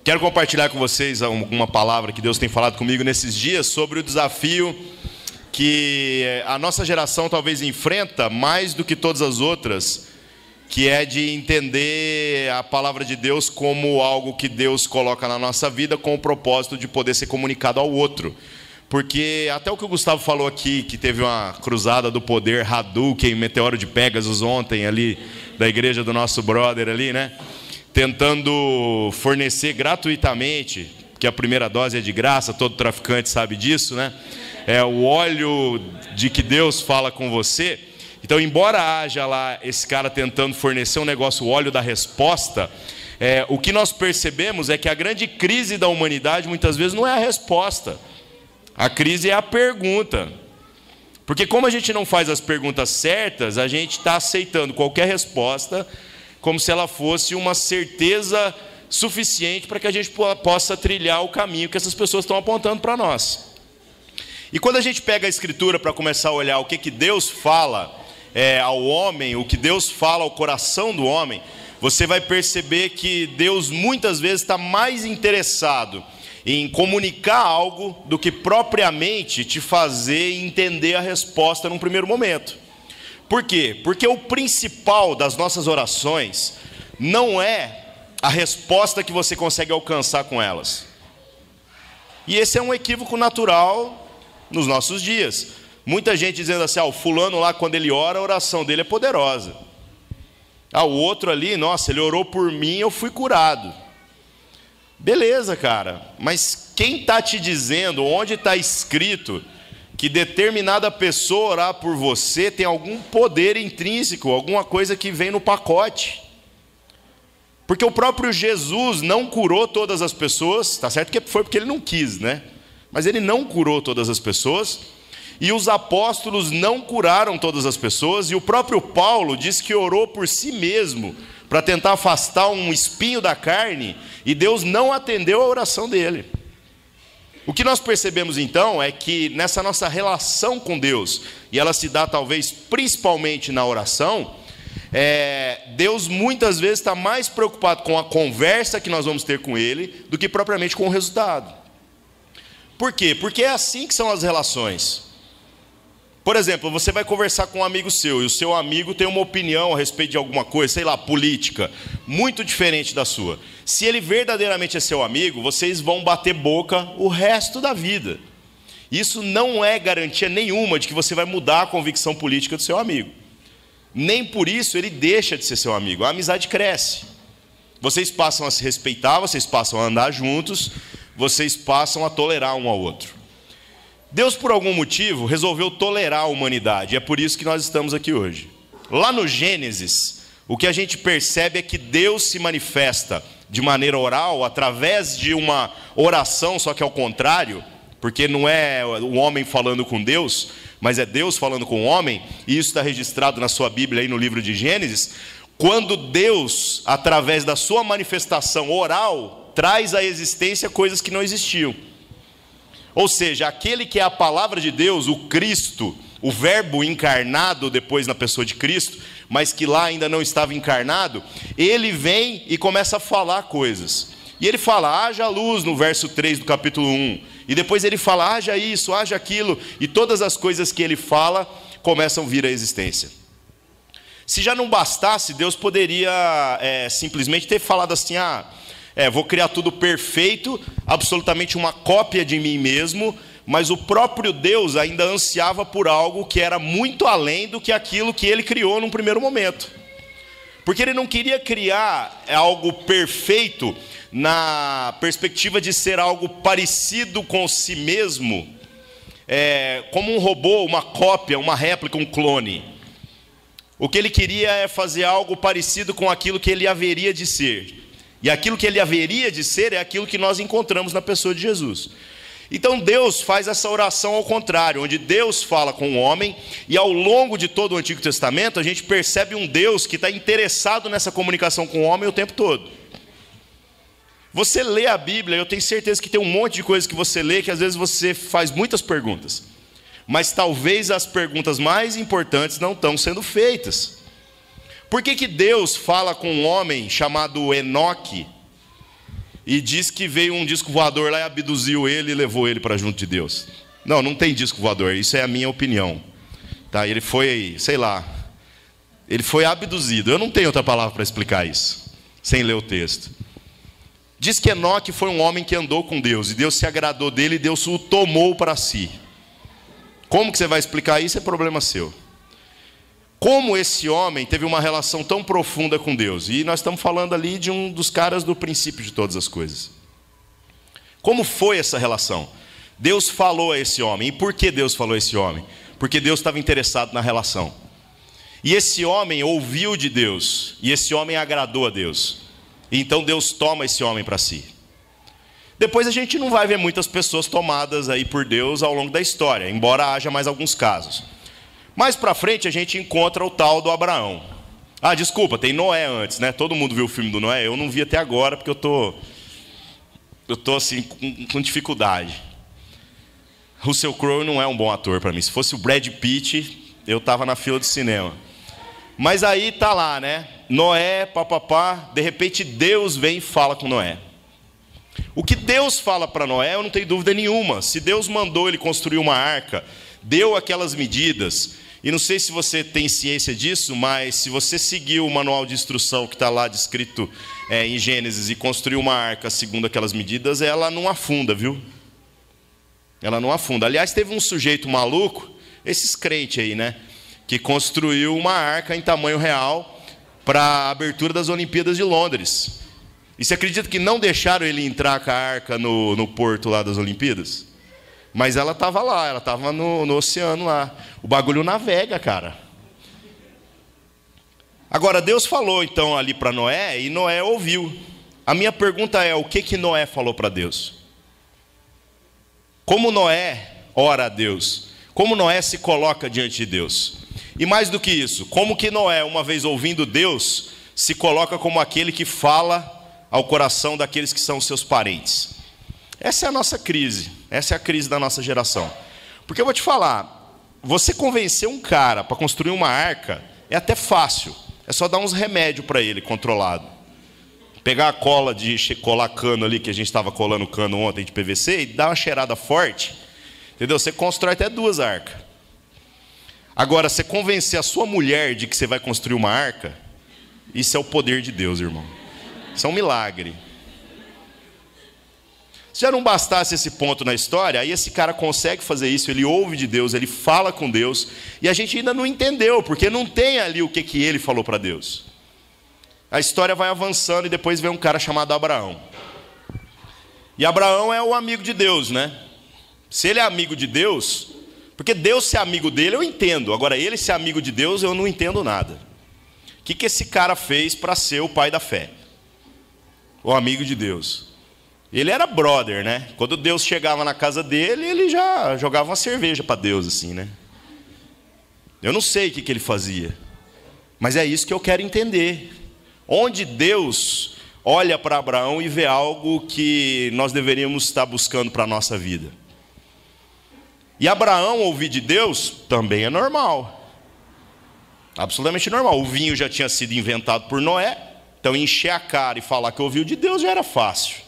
Quero compartilhar com vocês uma palavra que Deus tem falado comigo nesses dias sobre o desafio que a nossa geração talvez enfrenta mais do que todas as outras, que é de entender a palavra de Deus como algo que Deus coloca na nossa vida com o propósito de poder ser comunicado ao outro. Porque até o que o Gustavo falou aqui, que teve uma cruzada do poder Hadouken, meteoro de Pegasus ontem ali, da igreja do nosso brother ali, né? Tentando fornecer gratuitamente, que a primeira dose é de graça, todo traficante sabe disso, né? É o óleo de que Deus fala com você. Então, embora haja lá esse cara tentando fornecer um negócio, o óleo da resposta, o que nós percebemos é que a grande crise da humanidade muitas vezes não é a resposta. A crise é a pergunta. Porque como a gente não faz as perguntas certas, a gente está aceitando qualquer resposta como se ela fosse uma certeza suficiente para que a gente possa trilhar o caminho que essas pessoas estão apontando para nós. E quando a gente pega a Escritura para começar a olhar o que Deus fala ao homem, o que Deus fala ao coração do homem, você vai perceber que Deus muitas vezes está mais interessado em comunicar algo do que propriamente te fazer entender a resposta num primeiro momento. Por quê? Porque o principal das nossas orações não é a resposta que você consegue alcançar com elas. E esse é um equívoco natural nos nossos dias. Muita gente dizendo assim, o fulano lá quando ele ora, a oração dele é poderosa. O outro ali, nossa, ele orou por mim, eu fui curado. Beleza, cara, mas quem está te dizendo, onde está escrito que determinada pessoa orar por você tem algum poder intrínseco, alguma coisa que vem no pacote? Porque o próprio Jesus não curou todas as pessoas, tá certo que foi porque ele não quis, né? Mas ele não curou todas as pessoas, e os apóstolos não curaram todas as pessoas, e o próprio Paulo disse que orou por si mesmo, para tentar afastar um espinho da carne, e Deus não atendeu a oração dele. O que nós percebemos então é que nessa nossa relação com Deus, e ela se dá talvez principalmente na oração, Deus muitas vezes está mais preocupado com a conversa que nós vamos ter com Ele, do que propriamente com o resultado. Por quê? Porque é assim que são as relações. Por exemplo, você vai conversar com um amigo seu, e o seu amigo tem uma opinião a respeito de alguma coisa, sei lá, política, muito diferente da sua. Se ele verdadeiramente é seu amigo, vocês vão bater boca o resto da vida. Isso não é garantia nenhuma de que você vai mudar a convicção política do seu amigo. Nem por isso ele deixa de ser seu amigo, a amizade cresce. Vocês passam a se respeitar, vocês passam a andar juntos, vocês passam a tolerar um ao outro. Deus, por algum motivo, resolveu tolerar a humanidade. É por isso que nós estamos aqui hoje. Lá no Gênesis, o que a gente percebe é que Deus se manifesta de maneira oral, através de uma oração, só que ao contrário, porque não é o homem falando com Deus, mas é Deus falando com o homem, e isso está registrado na sua Bíblia, aí no livro de Gênesis, quando Deus, através da sua manifestação oral, traz à existência coisas que não existiam. Ou seja, aquele que é a palavra de Deus, o Cristo, o verbo encarnado depois na pessoa de Cristo, mas que lá ainda não estava encarnado, ele vem e começa a falar coisas. E ele fala, haja luz no verso 3 do capítulo 1. E depois ele fala, haja isso, haja aquilo. E todas as coisas que ele fala começam a vir à existência. Se já não bastasse, Deus poderia simplesmente ter falado assim, vou criar tudo perfeito, absolutamente uma cópia de mim mesmo, mas o próprio Deus ainda ansiava por algo que era muito além do que aquilo que ele criou num primeiro momento. Porque ele não queria criar algo perfeito na perspectiva de ser algo parecido com si mesmo, como um robô, uma cópia, uma réplica, um clone. O que ele queria é fazer algo parecido com aquilo que ele haveria de ser. E aquilo que ele haveria de ser é aquilo que nós encontramos na pessoa de Jesus. Então Deus faz essa oração ao contrário, onde Deus fala com o homem, e ao longo de todo o Antigo Testamento a gente percebe um Deus que está interessado nessa comunicação com o homem o tempo todo. Você lê a Bíblia, eu tenho certeza que tem um monte de coisas que você lê, que às vezes você faz muitas perguntas, mas talvez as perguntas mais importantes não estão sendo feitas. Por que Deus fala com um homem chamado Enoque, e diz que veio um disco voador lá e abduziu ele e levou ele para junto de Deus. Não, não tem disco voador, isso é a minha opinião. Tá? Ele foi, sei lá, ele foi abduzido. Eu não tenho outra palavra para explicar isso, sem ler o texto. Diz que Enoque foi um homem que andou com Deus, e Deus se agradou dele e Deus o tomou para si. Como que você vai explicar isso? É problema seu. Como esse homem teve uma relação tão profunda com Deus? E nós estamos falando ali de um dos caras do princípio de todas as coisas. Como foi essa relação? Deus falou a esse homem. E por que Deus falou a esse homem? Porque Deus estava interessado na relação. E esse homem ouviu de Deus. E esse homem agradou a Deus. E então Deus toma esse homem para si. Depois a gente não vai ver muitas pessoas tomadas aí por Deus ao longo da história, embora haja mais alguns casos. Mais para frente a gente encontra o tal do Abraão. Ah, desculpa, tem Noé antes, né? Todo mundo viu o filme do Noé? Eu não vi até agora porque eu tô assim com dificuldade. Russell Crowe não é um bom ator para mim. Se fosse o Brad Pitt, eu tava na fila de cinema. Mas aí tá lá, né? Noé, papapá, de repente Deus vem e fala com Noé. O que Deus fala para Noé, eu não tenho dúvida nenhuma. Se Deus mandou ele construir uma arca, deu aquelas medidas, e não sei se você tem ciência disso, mas se você seguir o manual de instrução que está lá descrito em Gênesis e construir uma arca segundo aquelas medidas, ela não afunda, viu? Ela não afunda. Aliás, teve um sujeito maluco, esses crentes aí, né? Que construiu uma arca em tamanho real para a abertura das Olimpíadas de Londres. E você acredita que não deixaram ele entrar com a arca no porto lá das Olimpíadas? Mas ela estava lá, ela estava no oceano lá. O bagulho navega, cara. Agora, Deus falou então ali para Noé, e Noé ouviu. A minha pergunta é, o que Noé falou para Deus? Como Noé ora a Deus? Como Noé se coloca diante de Deus? E mais do que isso, como que Noé, uma vez ouvindo Deus, se coloca como aquele que fala ao coração daqueles que são seus parentes? Essa é a nossa crise, essa é a crise da nossa geração. Porque eu vou te falar, você convencer um cara para construir uma arca é até fácil, é só dar uns remédios para ele controlado. Pegar a cola de colar cano ali, que a gente estava colando cano ontem de PVC, e dar uma cheirada forte, entendeu? Você constrói até 2 arcas. Agora, você convencer a sua mulher de que você vai construir uma arca, isso é o poder de Deus, irmão. Isso é um milagre. Se já não bastasse esse ponto na história, aí esse cara consegue fazer isso, ele ouve de Deus, ele fala com Deus, e a gente ainda não entendeu, porque não tem ali o que ele falou para Deus. A história vai avançando e depois vem um cara chamado Abraão. E Abraão é o amigo de Deus, né? Se ele é amigo de Deus, porque Deus ser amigo dele eu entendo, agora ele ser amigo de Deus eu não entendo nada. O que esse cara fez para ser o pai da fé? O amigo de Deus. Ele era brother, né? Quando Deus chegava na casa dele, ele já jogava uma cerveja para Deus, assim, né? Eu não sei o que ele fazia, mas é isso que eu quero entender. Onde Deus olha para Abraão e vê algo que nós deveríamos estar buscando para a nossa vida. E Abraão ouvir de Deus também é normal. Absolutamente normal. O vinho já tinha sido inventado por Noé, então encher a cara e falar que ouviu de Deus já era fácil.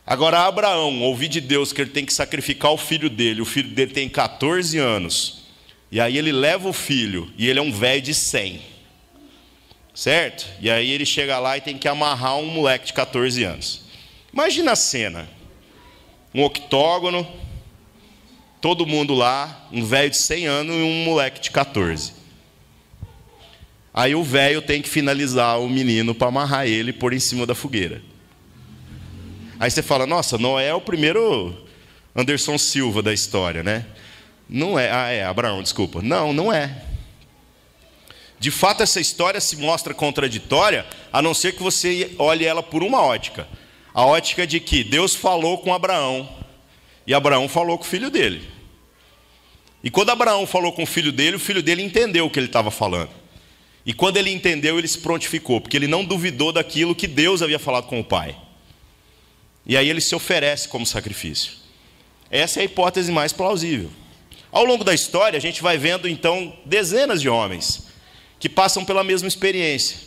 Agora Abraão ouvir de Deus que ele tem que sacrificar o filho dele tem 14 anos, e aí ele leva o filho, e ele é um velho de 100, certo? E aí ele chega lá e tem que amarrar um moleque de 14 anos. Imagina a cena, um octógono, todo mundo lá, um velho de 100 anos e um moleque de 14. Aí o velho tem que finalizar o menino para amarrar ele e pôr em cima da fogueira. Aí você fala, nossa, Noé é o primeiro Anderson Silva da história, né? Não é, Abraão, desculpa. Não, não é. De fato, essa história se mostra contraditória, a não ser que você olhe ela por uma ótica. A ótica de que Deus falou com Abraão, e Abraão falou com o filho dele. E quando Abraão falou com o filho dele entendeu o que ele estava falando. E quando ele entendeu, ele se prontificou, porque ele não duvidou daquilo que Deus havia falado com o pai. E aí ele se oferece como sacrifício. Essa é a hipótese mais plausível. Ao longo da história, a gente vai vendo, então, dezenas de homens que passam pela mesma experiência.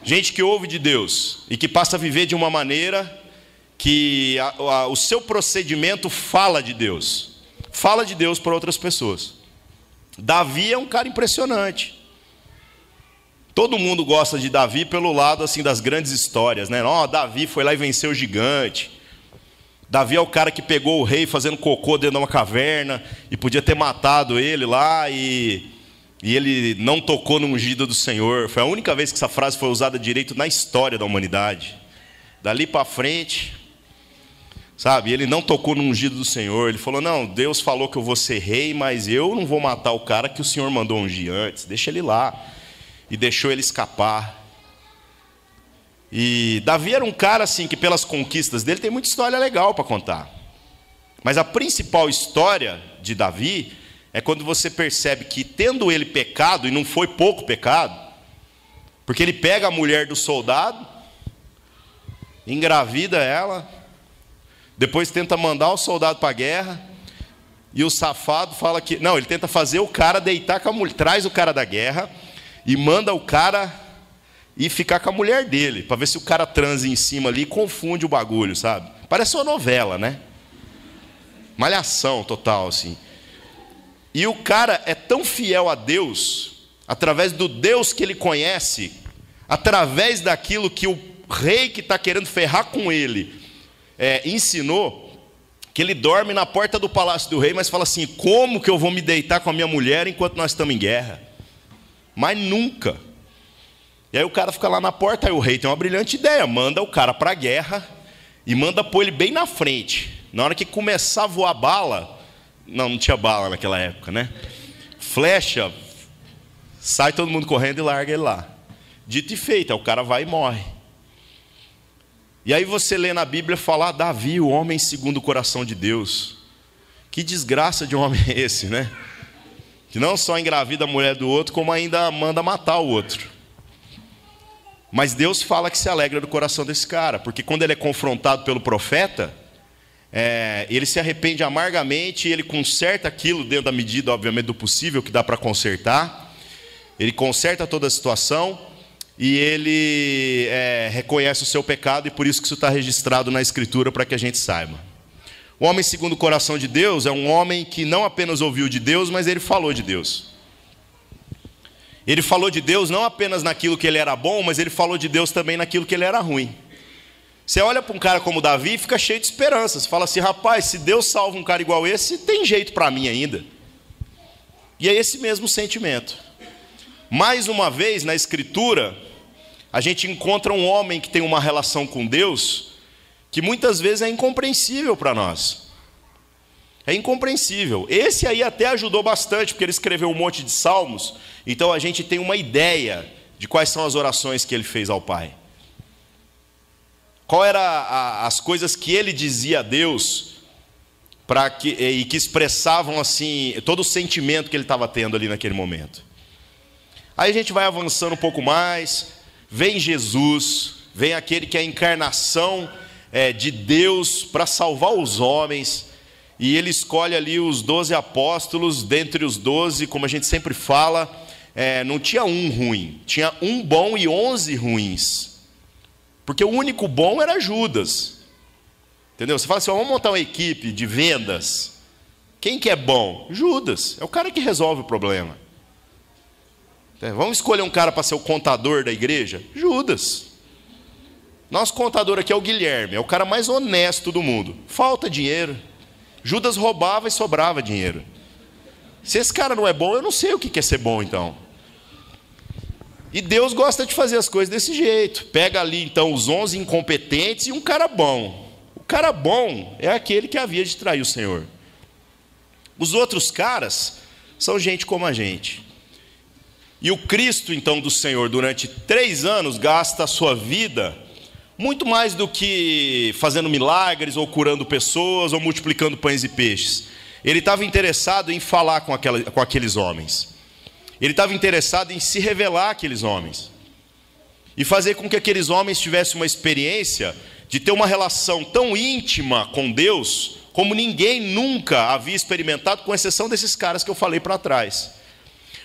Gente que ouve de Deus e que passa a viver de uma maneira que o seu procedimento fala de Deus. Fala de Deus para outras pessoas. Davi é um cara impressionante. Todo mundo gosta de Davi pelo lado assim das grandes histórias, né? Davi foi lá e venceu o gigante. Davi é o cara que pegou o rei fazendo cocô dentro de uma caverna e podia ter matado ele lá e ele não tocou no ungido do Senhor. Foi a única vez que essa frase foi usada direito na história da humanidade. Dali para frente, sabe, ele não tocou no ungido do Senhor. Ele falou, não, Deus falou que eu vou ser rei, mas eu não vou matar o cara que o Senhor mandou ungir antes. Deixa ele lá. E deixou ele escapar. E Davi era um cara assim que pelas conquistas dele tem muita história legal para contar. Mas a principal história de Davi é quando você percebe que tendo ele pecado, e não foi pouco pecado, porque ele pega a mulher do soldado, engravida ela, depois tenta mandar o soldado para a guerra, e o safado fala que... Não, ele tenta fazer o cara deitar com a mulher, traz o cara da guerra e manda o cara ir ficar com a mulher dele, para ver se o cara transa em cima ali e confunde o bagulho, sabe? Parece uma novela, né? Malhação total, assim. E o cara é tão fiel a Deus, através do Deus que ele conhece, através daquilo que o rei que está querendo ferrar com ele ensinou, que ele dorme na porta do palácio do rei, mas fala assim, como que eu vou me deitar com a minha mulher enquanto nós estamos em guerra? Mas nunca. E aí o cara fica lá na porta, aí o rei tem uma brilhante ideia, manda o cara para a guerra e manda pôr ele bem na frente. Na hora que começar a voar bala, não tinha bala naquela época, né? Flecha, sai todo mundo correndo e larga ele lá. Dito e feito, aí o cara vai e morre. E aí você lê na Bíblia falar, Davi, o homem segundo o coração de Deus. Que desgraça de um homem é esse, né? Que não só engravida a mulher do outro, como ainda manda matar o outro. Mas Deus fala que se alegra do coração desse cara, porque quando ele é confrontado pelo profeta, ele se arrepende amargamente, e ele conserta aquilo dentro da medida, obviamente, do possível que dá para consertar. Ele conserta toda a situação e ele reconhece o seu pecado, e por isso que isso está registrado na Escritura para que a gente saiba. O homem segundo o coração de Deus é um homem que não apenas ouviu de Deus, mas ele falou de Deus. Ele falou de Deus não apenas naquilo que ele era bom, mas ele falou de Deus também naquilo que ele era ruim. Você olha para um cara como Davi e fica cheio de esperança. Você fala assim, rapaz, se Deus salva um cara igual esse, tem jeito para mim ainda. E é esse mesmo sentimento. Mais uma vez, na Escritura, a gente encontra um homem que tem uma relação com Deus que muitas vezes é incompreensível para nós. É incompreensível. Esse aí até ajudou bastante, porque ele escreveu um monte de salmos, então a gente tem uma ideia de quais são as orações que ele fez ao Pai. Qual era as coisas que ele dizia a Deus e que expressavam assim todo o sentimento que ele estava tendo ali naquele momento. Aí a gente vai avançando um pouco mais, vem Jesus, vem aquele que é a encarnação de Deus para salvar os homens, e ele escolhe ali os 12 apóstolos. Dentre os 12, como a gente sempre fala, não tinha um ruim, tinha um bom e 11 ruins, porque o único bom era Judas. Entendeu? Você fala assim, vamos montar uma equipe de vendas, quem que é bom? Judas, é o cara que resolve o problema. Vamos escolher um cara para ser o contador da igreja? Judas. Nosso contador aqui é o Guilherme, é o cara mais honesto do mundo. Falta dinheiro. Judas roubava e sobrava dinheiro. Se esse cara não é bom, eu não sei o que é ser bom então. E Deus gosta de fazer as coisas desse jeito. Pega ali então os 11 incompetentes e um cara bom. O cara bom é aquele que havia de trair o Senhor. Os outros caras são gente como a gente. E o Cristo então do Senhor, durante 3 anos, gasta a sua vida muito mais do que fazendo milagres, ou curando pessoas, ou multiplicando pães e peixes. Ele estava interessado em falar com aqueles homens. Ele estava interessado em se revelar àqueles homens. E fazer com que aqueles homens tivessem uma experiência de ter uma relação tão íntima com Deus, como ninguém nunca havia experimentado, com exceção desses caras que eu falei para trás.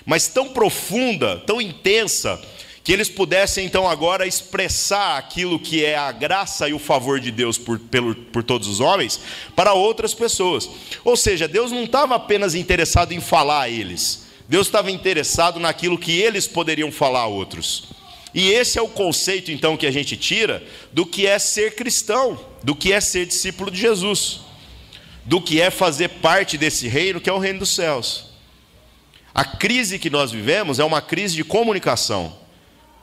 Mas tão profunda, tão intensa, que eles pudessem então agora expressar aquilo que é a graça e o favor de Deus por todos os homens para outras pessoas. Ou seja, Deus não estava apenas interessado em falar a eles, Deus estava interessado naquilo que eles poderiam falar a outros. E esse é o conceito então que a gente tira do que é ser cristão, do que é ser discípulo de Jesus, do que é fazer parte desse reino que é o reino dos céus. A crise que nós vivemos é uma crise de comunicação.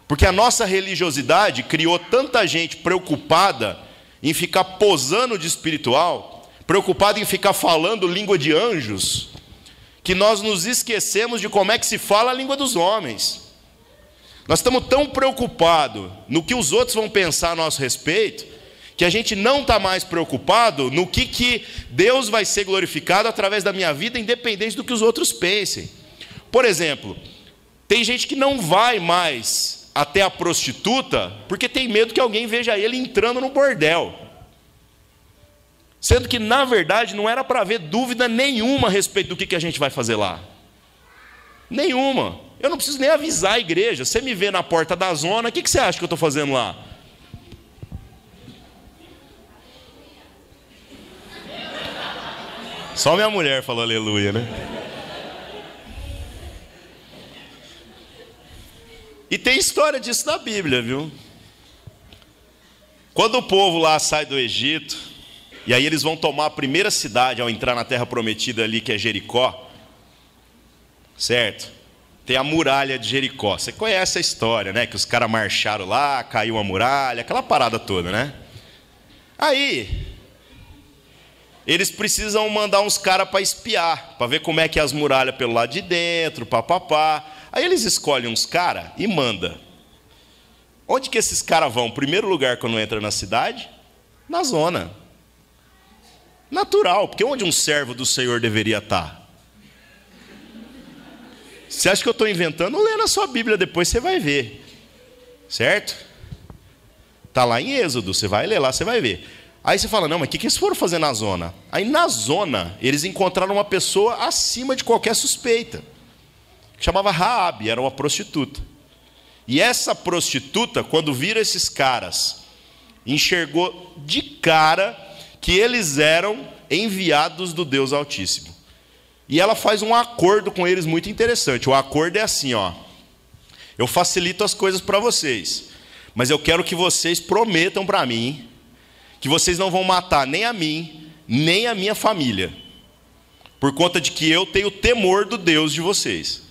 Porque a nossa religiosidade criou tanta gente preocupada em ficar posando de espiritual, preocupada em ficar falando língua de anjos, que nós nos esquecemos de como é que se fala a língua dos homens. Nós estamos tão preocupados no que os outros vão pensar a nosso respeito, que a gente não está mais preocupado no que Deus vai ser glorificado através da minha vida, independente do que os outros pensem. Por exemplo, tem gente que não vai mais até a prostituta, porque tem medo que alguém veja ele entrando no bordel. Sendo que, na verdade, não era para haver dúvida nenhuma a respeito do que a gente vai fazer lá. Nenhuma. Eu não preciso nem avisar a igreja. Você me vê na porta da zona, o que você acha que eu estou fazendo lá? Só minha mulher falou aleluia, né? E tem história disso na Bíblia, viu? Quando o povo lá sai do Egito, e aí eles vão tomar a primeira cidade ao entrar na terra prometida ali, que é Jericó, certo? Tem a muralha de Jericó. Você conhece a história, né? Que os caras marcharam lá, caiu a muralha, aquela parada toda, né? Aí, eles precisam mandar uns caras para espiar, para ver como é que é as muralhas pelo lado de dentro, papapá. Aí eles escolhem uns caras e mandam. Onde que esses caras vão? Primeiro lugar quando entra na cidade? Na zona. Natural, porque onde um servo do Senhor deveria estar? Você acha que eu estou inventando? Lê na sua Bíblia, depois você vai ver. Certo? Está lá em Êxodo, você vai ler lá, você vai ver. Aí você fala, não, mas o que eles foram fazer na zona? Aí na zona, eles encontraram uma pessoa acima de qualquer suspeita, que chamava Raabe, era uma prostituta. E essa prostituta, quando viram esses caras, enxergou de cara que eles eram enviados do Deus Altíssimo. E ela faz um acordo com eles muito interessante. O acordo é assim, ó: eu facilito as coisas para vocês, mas eu quero que vocês prometam para mim que vocês não vão matar nem a mim, nem a minha família, por conta de que eu tenho temor do Deus de vocês.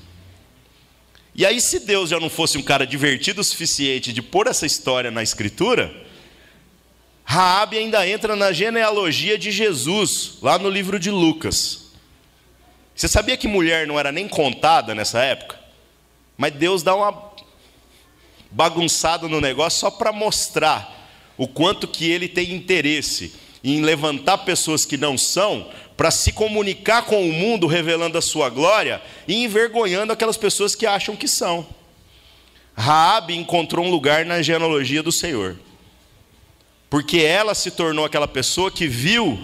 E aí, se Deus já não fosse um cara divertido o suficiente de pôr essa história na Escritura, Raabe ainda entra na genealogia de Jesus, lá no livro de Lucas. Você sabia que mulher não era nem contada nessa época? Mas Deus dá uma bagunçada no negócio só para mostrar o quanto que ele tem interesse em levantar pessoas que não são, para se comunicar com o mundo, revelando a sua glória e envergonhando aquelas pessoas que acham que são. Raabe encontrou um lugar na genealogia do Senhor, porque ela se tornou aquela pessoa que viu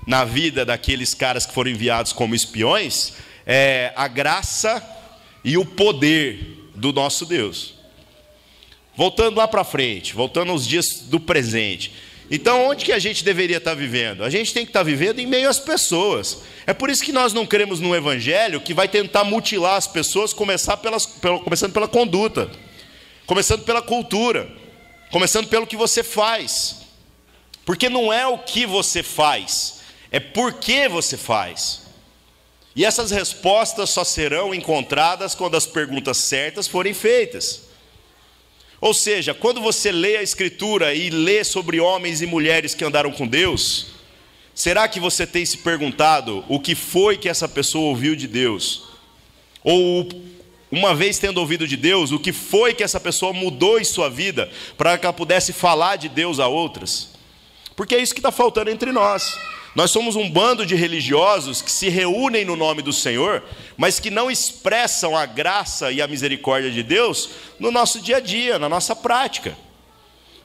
na vida daqueles caras que foram enviados como espiões a graça e o poder do nosso Deus. Voltando lá para frente, voltando aos dias do presente. Então, onde que a gente deveria estar vivendo? A gente tem que estar vivendo em meio às pessoas. É por isso que nós não cremos num evangelho que vai tentar mutilar as pessoas, começando pela conduta, começando pela cultura, começando pelo que você faz. Porque não é o que você faz, é por que você faz. E essas respostas só serão encontradas quando as perguntas certas forem feitas. Ou seja, quando você lê a Escritura e lê sobre homens e mulheres que andaram com Deus, será que você tem se perguntado o que foi que essa pessoa ouviu de Deus? Ou, uma vez tendo ouvido de Deus, o que foi que essa pessoa mudou em sua vida para que ela pudesse falar de Deus a outras? Porque é isso que está faltando entre nós. Nós somos um bando de religiosos que se reúnem no nome do Senhor, mas que não expressam a graça e a misericórdia de Deus no nosso dia a dia, na nossa prática.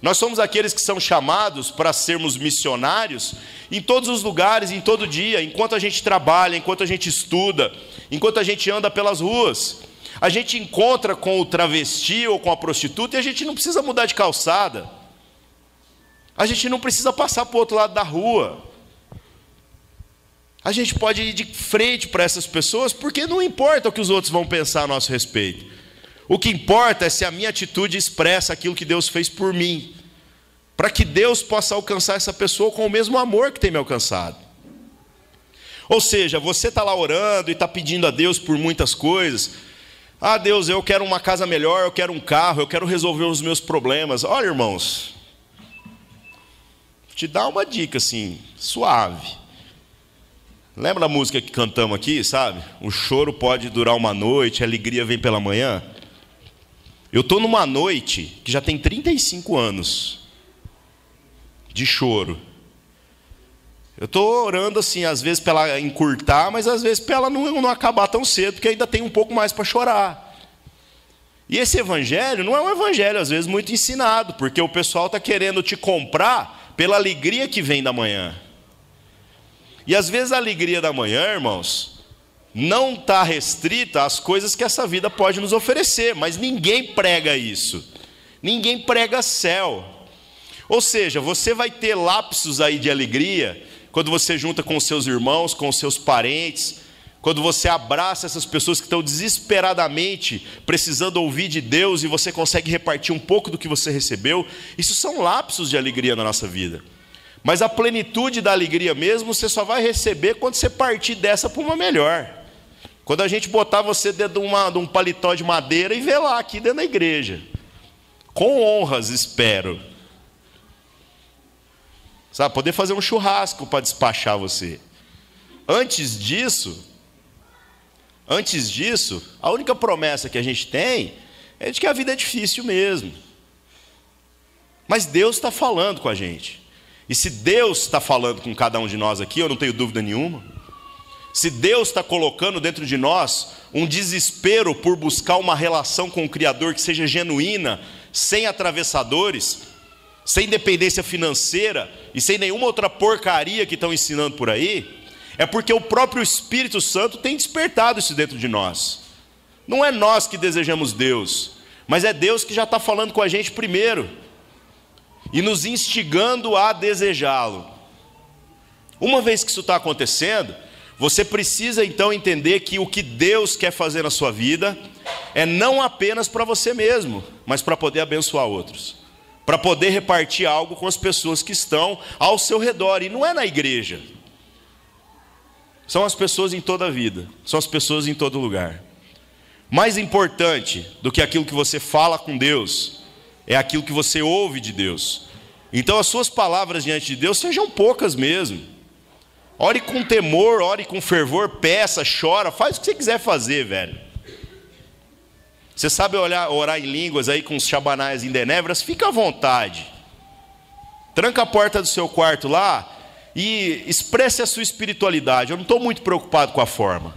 Nós somos aqueles que são chamados para sermos missionários em todos os lugares, em todo dia, enquanto a gente trabalha, enquanto a gente estuda, enquanto a gente anda pelas ruas. A gente encontra com o travesti ou com a prostituta e a gente não precisa mudar de calçada. A gente não precisa passar para o outro lado da rua. A gente pode ir de frente para essas pessoas, porque não importa o que os outros vão pensar a nosso respeito. O que importa é se a minha atitude expressa aquilo que Deus fez por mim, para que Deus possa alcançar essa pessoa com o mesmo amor que tem me alcançado. Ou seja, você está lá orando e está pedindo a Deus por muitas coisas. Ah, Deus, eu quero uma casa melhor, eu quero um carro, eu quero resolver os meus problemas. Olha, irmãos, te dá uma dica assim, suave. Lembra da música que cantamos aqui, sabe? O choro pode durar uma noite, a alegria vem pela manhã. Eu estou numa noite que já tem 35 anos de choro. Eu estou orando assim, às vezes para ela encurtar, mas às vezes para ela não acabar tão cedo, porque ainda tem um pouco mais para chorar. E esse evangelho não é um evangelho, às vezes, muito ensinado, porque o pessoal está querendo te comprar pela alegria que vem da manhã. E às vezes a alegria da manhã, irmãos, não está restrita às coisas que essa vida pode nos oferecer, mas ninguém prega isso. Ninguém prega céu. Ou seja, você vai ter lapsos aí de alegria quando você junta com os seus irmãos, com os seus parentes, quando você abraça essas pessoas que estão desesperadamente precisando ouvir de Deus e você consegue repartir um pouco do que você recebeu. Isso são lapsos de alegria na nossa vida. Mas a plenitude da alegria mesmo, você só vai receber quando você partir dessa para uma melhor. Quando a gente botar você dentro de um paletó de madeira e velar aqui dentro da igreja. Com honras, espero. Sabe, poder fazer um churrasco para despachar você. Antes disso, a única promessa que a gente tem é de que a vida é difícil mesmo. Mas Deus está falando com a gente. E se Deus está falando com cada um de nós aqui, eu não tenho dúvida nenhuma. Se Deus está colocando dentro de nós um desespero por buscar uma relação com o Criador que seja genuína, sem atravessadores, sem dependência financeira e sem nenhuma outra porcaria que estão ensinando por aí, é porque o próprio Espírito Santo tem despertado isso dentro de nós. Não é nós que desejamos Deus, mas é Deus que já está falando com a gente primeiro e nos instigando a desejá-lo. Uma vez que isso está acontecendo, você precisa então entender que o que Deus quer fazer na sua vida é não apenas para você mesmo, mas para poder abençoar outros, para poder repartir algo com as pessoas que estão ao seu redor. E não é na igreja, são as pessoas em toda a vida, são as pessoas em todo lugar. Mais importante do que aquilo que você fala com Deus é aquilo que você ouve de Deus. Então as suas palavras diante de Deus sejam poucas mesmo. Ore com temor, ore com fervor, peça, chora, faz o que você quiser fazer, velho. Você sabe orar em línguas aí com os Shabanais indenevras? Fica à vontade. Tranca a porta do seu quarto lá e expresse a sua espiritualidade. Eu não estou muito preocupado com a forma,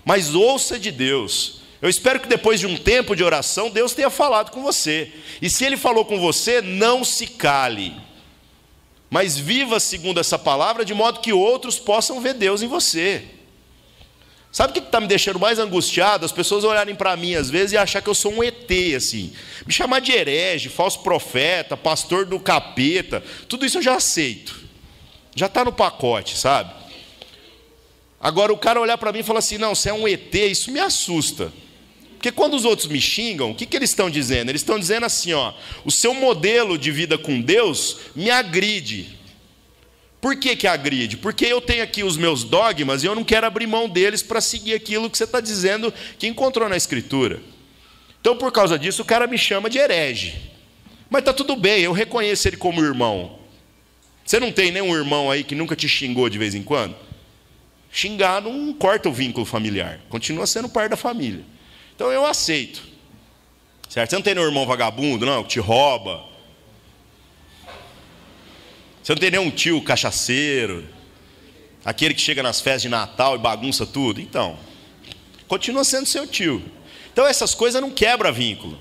mas ouça de Deus. Eu espero que depois de um tempo de oração, Deus tenha falado com você. E se Ele falou com você, não se cale, mas viva segundo essa palavra, de modo que outros possam ver Deus em você. Sabe o que está me deixando mais angustiado? As pessoas olharem para mim às vezes e achar que eu sou um ET, assim. Me chamar de herege, falso profeta, pastor do capeta. Tudo isso eu já aceito. Já está no pacote, sabe? Agora o cara olhar para mim e falar assim, não, você é um ET, isso me assusta. Porque quando os outros me xingam, o que eles estão dizendo? Eles estão dizendo assim, ó, o seu modelo de vida com Deus me agride. Por que agride? Porque eu tenho aqui os meus dogmas e eu não quero abrir mão deles para seguir aquilo que você está dizendo que encontrou na Escritura. Então, por causa disso, o cara me chama de herege. Mas está tudo bem, eu reconheço ele como irmão. Você não tem nenhum irmão aí que nunca te xingou de vez em quando? Xingar não corta o vínculo familiar, continua sendo parte da família. Então eu aceito, certo? Você não tem nenhum irmão vagabundo, não, que te rouba. Você não tem nenhum tio cachaceiro, aquele que chega nas festas de Natal e bagunça tudo. Então, continua sendo seu tio. Então essas coisas não quebram vínculo.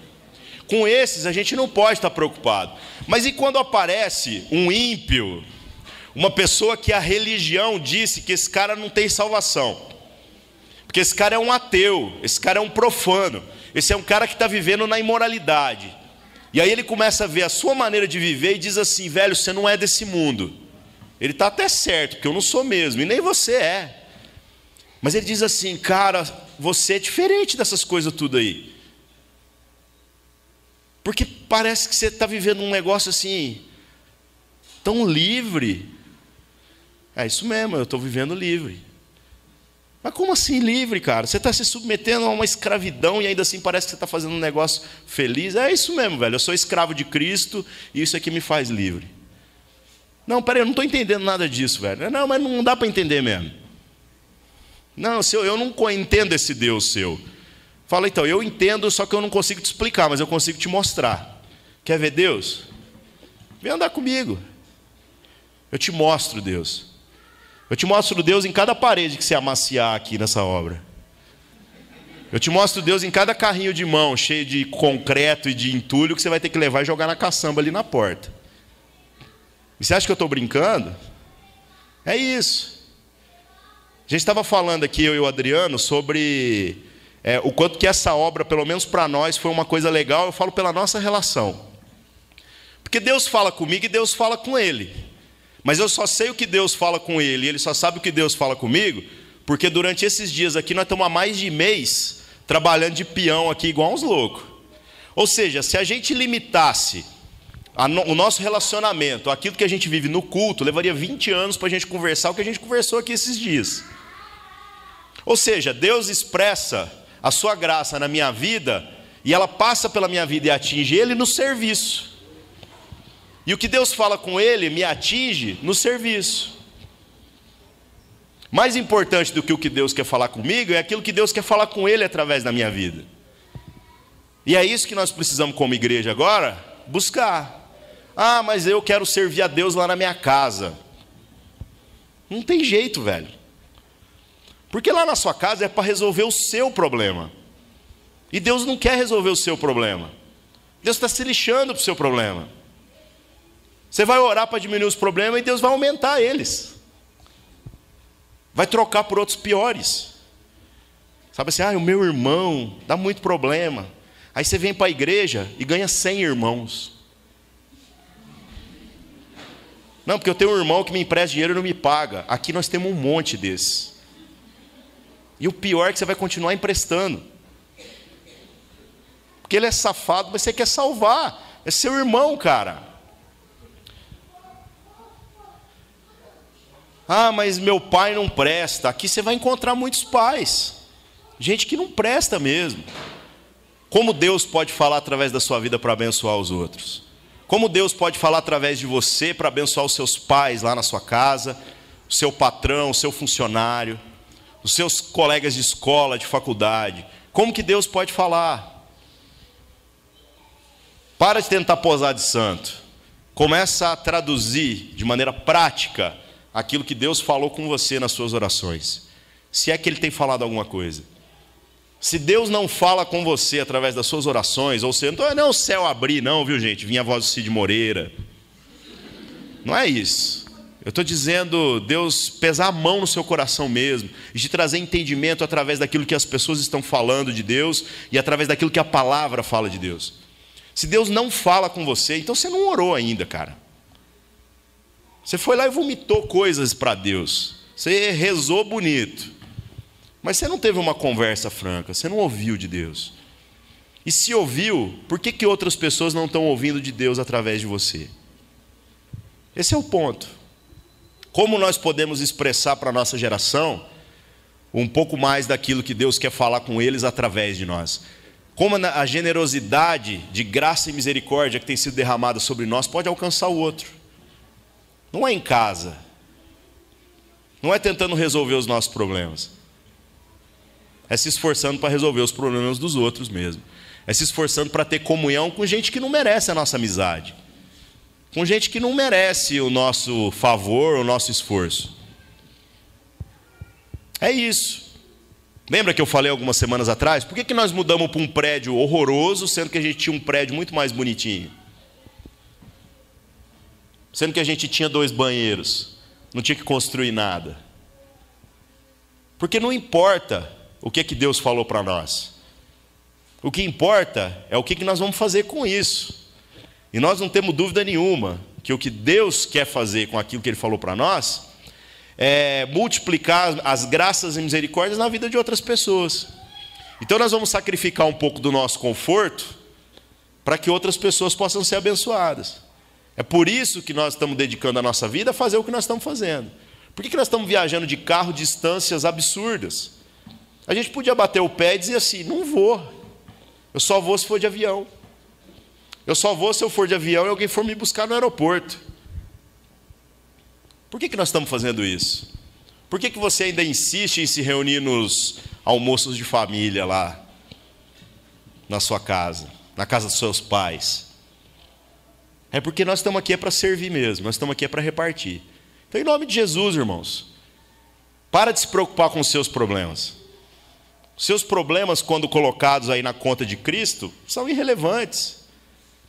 Com esses a gente não pode estar preocupado. Mas e quando aparece um ímpio, uma pessoa que a religião disse que esse cara não tem salvação? Porque esse cara é um ateu, esse cara é um profano, esse é um cara que está vivendo na imoralidade. E aí ele começa a ver a sua maneira de viver e diz assim: velho, você não é desse mundo. Ele está até certo, porque eu não sou mesmo, e nem você é. Mas ele diz assim: cara, você é diferente dessas coisas tudo aí. Porque parece que você está vivendo um negócio assim, tão livre. É isso mesmo, eu estou vivendo livre. Mas como assim livre, cara? Você está se submetendo a uma escravidão e ainda assim parece que você está fazendo um negócio feliz. É isso mesmo, velho. Eu sou escravo de Cristo e isso aqui me faz livre. Não, peraí, eu não estou entendendo nada disso, velho. Não, mas não dá para entender mesmo. Não, eu não entendo esse Deus seu. Fala então, eu entendo, só que eu não consigo te explicar, mas eu consigo te mostrar. Quer ver Deus? Vem andar comigo. Eu te mostro Deus. Eu te mostro Deus em cada parede que você amaciar aqui nessa obra. Eu te mostro Deus em cada carrinho de mão cheio de concreto e de entulho que você vai ter que levar e jogar na caçamba ali na porta. E você acha que eu estou brincando? É isso. A gente estava falando aqui, eu e o Adriano, sobre o quanto que essa obra, pelo menos para nós, foi uma coisa legal. Eu falo pela nossa relação. Porque Deus fala comigo e Deus fala com ele. Mas eu só sei o que Deus fala com ele, e ele só sabe o que Deus fala comigo, porque durante esses dias aqui nós estamos há mais de mês trabalhando de peão aqui igual uns loucos. Ou seja, se a gente limitasse o nosso relacionamento, aquilo que a gente vive no culto, levaria 20 anos para a gente conversar o que a gente conversou aqui esses dias. Ou seja, Deus expressa a sua graça na minha vida, e ela passa pela minha vida e atinge ele no serviço. E o que Deus fala com ele me atinge no serviço. Mais importante do que o que Deus quer falar comigo é aquilo que Deus quer falar com ele através da minha vida. E é isso que nós precisamos como igreja agora buscar. Ah, mas eu quero servir a Deus lá na minha casa. Não tem jeito, velho. Porque lá na sua casa é para resolver o seu problema. E Deus não quer resolver o seu problema. Deus está se lixando para o seu problema. Você vai orar para diminuir os problemas e Deus vai aumentar eles. Vai trocar por outros piores. Sabe assim, o meu irmão dá muito problema. Aí você vem para a igreja e ganha 100 irmãos. Não, porque eu tenho um irmão que me empresta dinheiro e não me paga. Aqui nós temos um monte desses. E o pior é que você vai continuar emprestando. Porque ele é safado, mas você quer salvar. É seu irmão, cara. Ah, mas meu pai não presta. Aqui você vai encontrar muitos pais. Gente que não presta mesmo. Como Deus pode falar através da sua vida para abençoar os outros? Como Deus pode falar através de você para abençoar os seus pais lá na sua casa, o seu patrão, o seu funcionário, os seus colegas de escola, de faculdade? Como que Deus pode falar? Para de tentar posar de santo. Começa a traduzir de maneira prática aquilo que Deus falou com você nas suas orações. Se é que Ele tem falado alguma coisa. Se Deus não fala com você através das suas orações, ou seja, não é o céu abrir não, viu gente? Vinha a voz do Cid Moreira. Não é isso. Eu estou dizendo, Deus pesar a mão no seu coração mesmo, e te trazer entendimento através daquilo que as pessoas estão falando de Deus, e através daquilo que a palavra fala de Deus. Se Deus não fala com você, então você não orou ainda, cara. Você foi lá e vomitou coisas para Deus. Você rezou bonito. Mas você não teve uma conversa franca. Você não ouviu de Deus. E se ouviu, por que outras pessoas não estão ouvindo de Deus através de você? Esse é o ponto. Como nós podemos expressar para a nossa geração um pouco mais daquilo que Deus quer falar com eles através de nós? Como a generosidade de graça e misericórdia que tem sido derramada sobre nós pode alcançar o outro. Não é em casa. Não é tentando resolver os nossos problemas. É se esforçando para resolver os problemas dos outros mesmo. É se esforçando para ter comunhão com gente que não merece a nossa amizade. Com gente que não merece o nosso favor, o nosso esforço. É isso. Lembra que eu falei algumas semanas atrás? Por que nós mudamos para um prédio horroroso, sendo que a gente tinha um prédio muito mais bonitinho? Sendo que a gente tinha 2 banheiros, não tinha que construir nada. Porque não importa o que que Deus falou para nós. O que importa é o que que nós vamos fazer com isso. E nós não temos dúvida nenhuma que o que Deus quer fazer com aquilo que Ele falou para nós é multiplicar as graças e misericórdias na vida de outras pessoas. Então nós vamos sacrificar um pouco do nosso conforto para que outras pessoas possam ser abençoadas. É por isso que nós estamos dedicando a nossa vida a fazer o que nós estamos fazendo. Por que nós estamos viajando de carro distâncias absurdas? A gente podia bater o pé e dizer assim, não vou. Eu só vou se for de avião. Eu só vou se eu for de avião e alguém for me buscar no aeroporto. Por que nós estamos fazendo isso? Por que você ainda insiste em se reunir nos almoços de família lá, na sua casa, na casa dos seus pais? É porque nós estamos aqui para servir mesmo, nós estamos aqui para repartir. Então, em nome de Jesus, irmãos, para de se preocupar com os seus problemas. Seus problemas, quando colocados aí na conta de Cristo, são irrelevantes.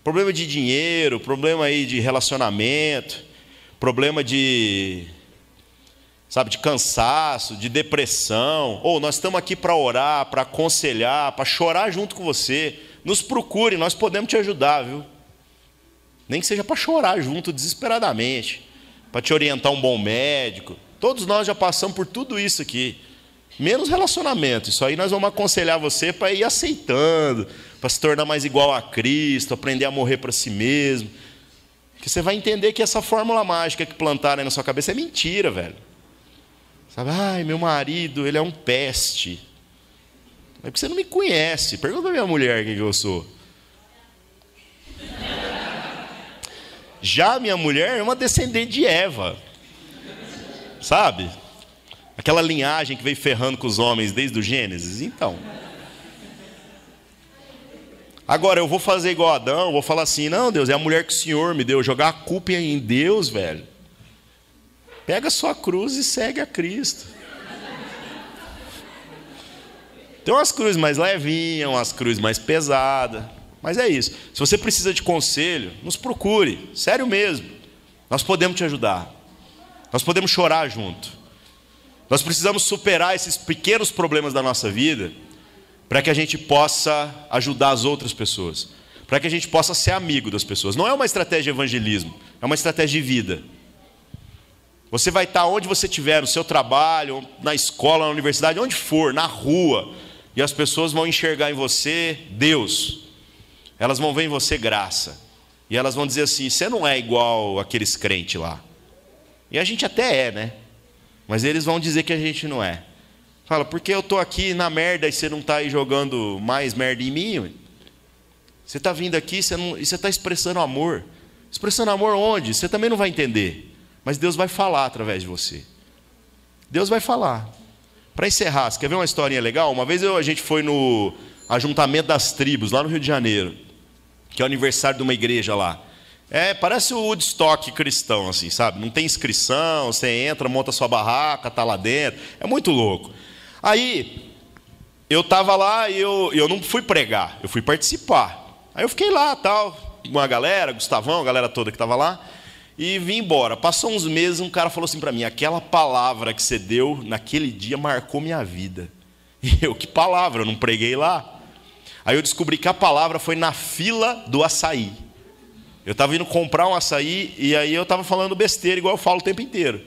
Problema de dinheiro, problema aí de relacionamento, problema de cansaço, de depressão. Nós estamos aqui para orar, para aconselhar, para chorar junto com você. Nos procure, nós podemos te ajudar, viu? Nem que seja para chorar junto desesperadamente, para te orientar um bom médico. Todos nós já passamos por tudo isso aqui. Menos relacionamento. Isso aí nós vamos aconselhar você para ir aceitando, para se tornar mais igual a Cristo, aprender a morrer para si mesmo. Porque você vai entender que essa fórmula mágica que plantaram aí na sua cabeça é mentira, velho. Sabe, ai, meu marido, ele é um peste. É porque você não me conhece. Pergunta pra minha mulher quem que eu sou. Já minha mulher é uma descendente de Eva. Sabe? Aquela linhagem que veio ferrando com os homens desde o Gênesis. Então. Agora, eu vou fazer igual a Adão, vou falar assim, não, Deus, é a mulher que o Senhor me deu. Jogar a culpa em Deus, velho. Pega a sua cruz e segue a Cristo. Tem umas cruzes mais levinhas, umas cruzes mais pesadas. Mas é isso. Se você precisa de conselho, nos procure. Sério mesmo. Nós podemos te ajudar. Nós podemos chorar junto. Nós precisamos superar esses pequenos problemas da nossa vida para que a gente possa ajudar as outras pessoas. Para que a gente possa ser amigo das pessoas. Não é uma estratégia de evangelismo. É uma estratégia de vida. Você vai estar onde você estiver, no seu trabalho, na escola, na universidade, onde for, na rua. E as pessoas vão enxergar em você Deus. Elas vão ver em você graça. E elas vão dizer assim, você não é igual aqueles crentes lá. E a gente até é, né? Mas eles vão dizer que a gente não é. Fala, porque eu estou aqui na merda e você não está aí jogando mais merda em mim? Você está vindo aqui e você está expressando amor. Expressando amor onde? Você também não vai entender. Mas Deus vai falar através de você. Deus vai falar. Para encerrar, você quer ver uma historinha legal? Uma vez a gente foi no ajuntamento das tribos, lá no Rio de Janeiro, que é o aniversário de uma igreja lá. Parece o Woodstock cristão, assim, sabe? Não tem inscrição, você entra, monta sua barraca, está lá dentro. É muito louco. Aí, eu estava lá e eu não fui pregar, eu fui participar. Aí eu fiquei lá, tal, com a galera, Gustavão, a galera toda que estava lá, e vim embora. Passou uns meses, um cara falou assim para mim, aquela palavra que você deu naquele dia marcou minha vida. E eu, que palavra? Eu não preguei lá. Aí eu descobri que a palavra foi na fila do açaí. Eu estava indo comprar um açaí e aí eu estava falando besteira, igual eu falo o tempo inteiro.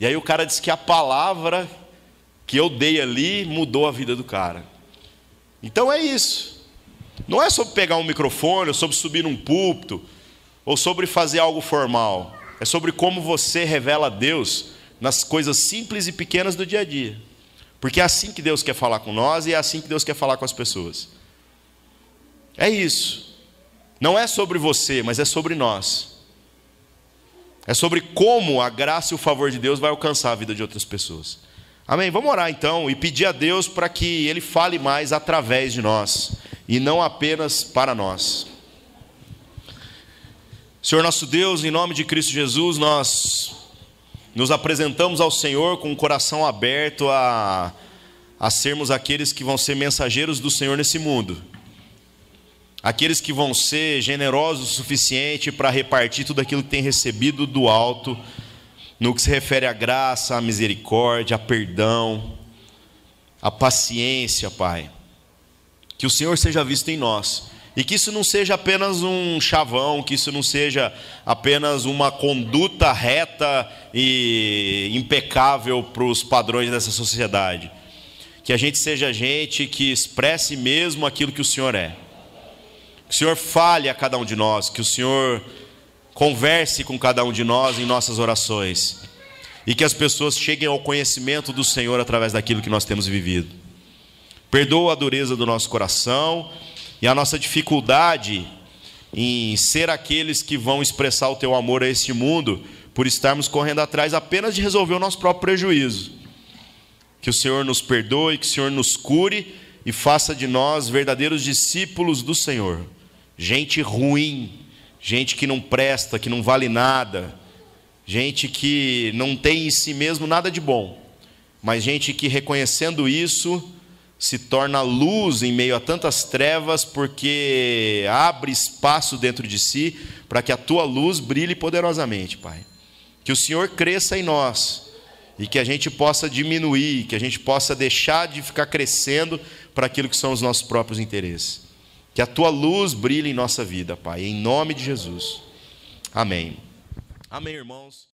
E aí o cara disse que a palavra que eu dei ali mudou a vida do cara. Então é isso. Não é sobre pegar um microfone, ou sobre subir num púlpito, ou sobre fazer algo formal. É sobre como você revela a Deus nas coisas simples e pequenas do dia a dia. Porque é assim que Deus quer falar com nós e é assim que Deus quer falar com as pessoas. É isso. Não é sobre você, mas é sobre nós. É sobre como a graça e o favor de Deus vai alcançar a vida de outras pessoas. Amém? Vamos orar então e pedir a Deus para que Ele fale mais através de nós e não apenas para nós. Senhor nosso Deus, em nome de Cristo Jesus, nós nos apresentamos ao Senhor com o coração aberto a sermos aqueles que vão ser mensageiros do Senhor nesse mundo. Aqueles que vão ser generosos o suficiente para repartir tudo aquilo que tem recebido do alto, no que se refere à graça, à misericórdia, a perdão, a paciência, Pai. Que o Senhor seja visto em nós. E que isso não seja apenas um chavão, que isso não seja apenas uma conduta reta e impecável para os padrões dessa sociedade. Que a gente seja gente que expresse mesmo aquilo que o Senhor é. Que o Senhor fale a cada um de nós, que o Senhor converse com cada um de nós em nossas orações. E que as pessoas cheguem ao conhecimento do Senhor através daquilo que nós temos vivido. Perdoa a dureza do nosso coração e a nossa dificuldade em ser aqueles que vão expressar o Teu amor a este mundo, por estarmos correndo atrás apenas de resolver o nosso próprio prejuízo. Que o Senhor nos perdoe, que o Senhor nos cure e faça de nós verdadeiros discípulos do Senhor. Gente ruim, gente que não presta, que não vale nada, gente que não tem em si mesmo nada de bom, mas gente que, reconhecendo isso, se torna luz em meio a tantas trevas, porque abre espaço dentro de si para que a Tua luz brilhe poderosamente, Pai. Que o Senhor cresça em nós e que a gente possa diminuir, que a gente possa deixar de ficar crescendo para aquilo que são os nossos próprios interesses. Que a Tua luz brilhe em nossa vida, Pai, em nome de Jesus. Amém. Amém, irmãos.